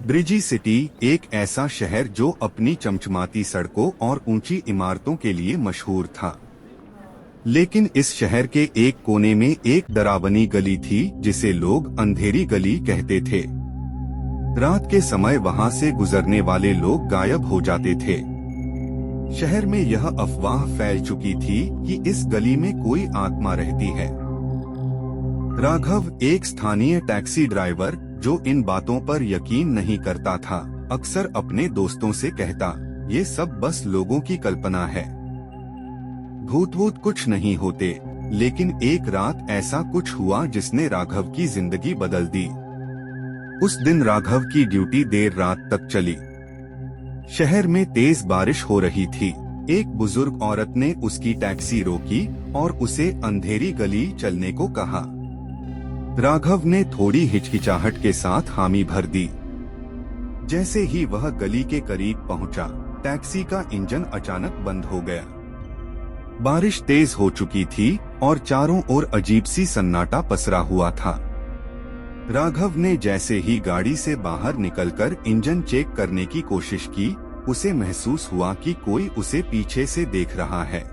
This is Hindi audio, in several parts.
ब्रिजी सिटी एक ऐसा शहर जो अपनी चमचमाती सड़कों और ऊंची इमारतों के लिए मशहूर था। लेकिन इस शहर के एक कोने में एक डरावनी गली थी जिसे लोग अंधेरी गली कहते थे। रात के समय वहां से गुजरने वाले लोग गायब हो जाते थे। शहर में यह अफवाह फैल चुकी थी कि इस गली में कोई आत्मा रहती है। राघव, एक स्थानीय टैक्सी ड्राइवर जो इन बातों पर यकीन नहीं करता था, अक्सर अपने दोस्तों से कहता, ये सब बस लोगों की कल्पना है, भूत कुछ नहीं होते। लेकिन एक रात ऐसा कुछ हुआ जिसने राघव की जिंदगी बदल दी। उस दिन राघव की ड्यूटी देर रात तक चली। शहर में तेज बारिश हो रही थी। एक बुजुर्ग औरत ने उसकी टैक्सी रोकी और उसे अंधेरी गली चलने को कहा। राघव ने थोड़ी हिचकिचाहट के साथ हामी भर दी। जैसे ही वह गली के करीब पहुंचा, टैक्सी का इंजन अचानक बंद हो गया। बारिश तेज हो चुकी थी और चारों ओर अजीब सी सन्नाटा पसरा हुआ था। राघव ने जैसे ही गाड़ी से बाहर निकलकर इंजन चेक करने की कोशिश की, उसे महसूस हुआ कि कोई उसे पीछे से देख रहा है।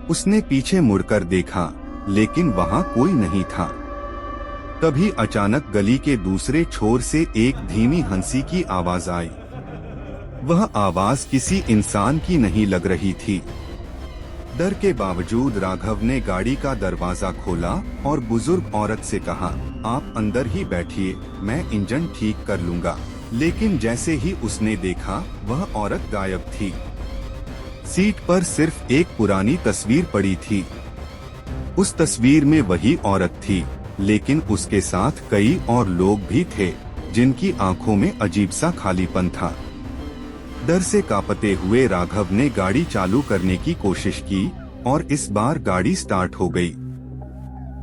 उसने पीछे मुड़कर देखा, लेकिन वहां कोई नहीं था। तभी अचानक गली के दूसरे छोर से एक धीमी हंसी की आवाज आई। वह आवाज किसी इंसान की नहीं लग रही थी। डर के बावजूद राघव ने गाड़ी का दरवाजा खोला और बुजुर्ग औरत से कहा, आप अंदर ही बैठिए, मैं इंजन ठीक कर लूंगा। लेकिन जैसे ही उसने देखा, वह औरत गायब थी। सीट पर सिर्फ एक पुरानी तस्वीर पड़ी थी। उस तस्वीर में वही औरत थी, लेकिन उसके साथ कई और लोग भी थे जिनकी आंखों में अजीब सा खालीपन था। डर से कांपते हुए राघव ने गाड़ी चालू करने की कोशिश की और इस बार गाड़ी स्टार्ट हो गई।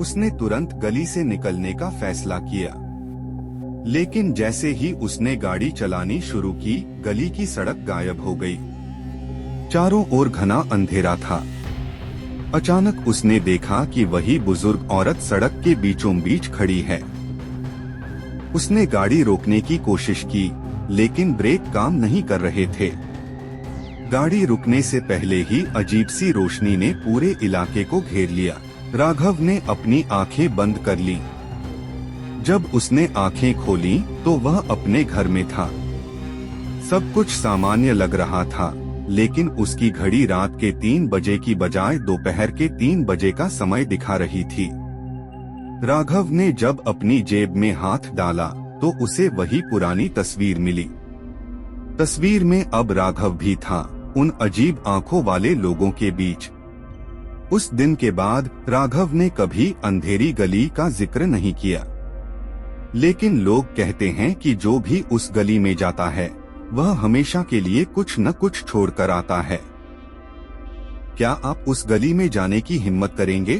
उसने तुरंत गली से निकलने का फैसला किया। लेकिन जैसे ही उसने गाड़ी चलानी शुरू की, गली की सड़क गायब हो गई। चारों ओर घना अंधेरा था। अचानक उसने देखा कि वही बुजुर्ग औरत सड़क के बीचों बीच खड़ी है। उसने गाड़ी रोकने की कोशिश की, लेकिन ब्रेक काम नहीं कर रहे थे। गाड़ी रुकने से पहले ही अजीब सी रोशनी ने पूरे इलाके को घेर लिया। राघव ने अपनी आंखें बंद कर ली। जब उसने आंखें खोली तो वह अपने घर में था। सब कुछ सामान्य लग रहा था, लेकिन उसकी घड़ी रात के 3 बजे की बजाय दोपहर के 3 बजे का समय दिखा रही थी। राघव ने जब अपनी जेब में हाथ डाला तो उसे वही पुरानी तस्वीर मिली। तस्वीर में अब राघव भी था, उन अजीब आंखों वाले लोगों के बीच। उस दिन के बाद राघव ने कभी अंधेरी गली का जिक्र नहीं किया। लेकिन लोग कहते हैं कि जो भी उस गली में जाता है, वह हमेशा के लिए कुछ न कुछ छोड़कर आता है। क्या आप उस गली में जाने की हिम्मत करेंगे?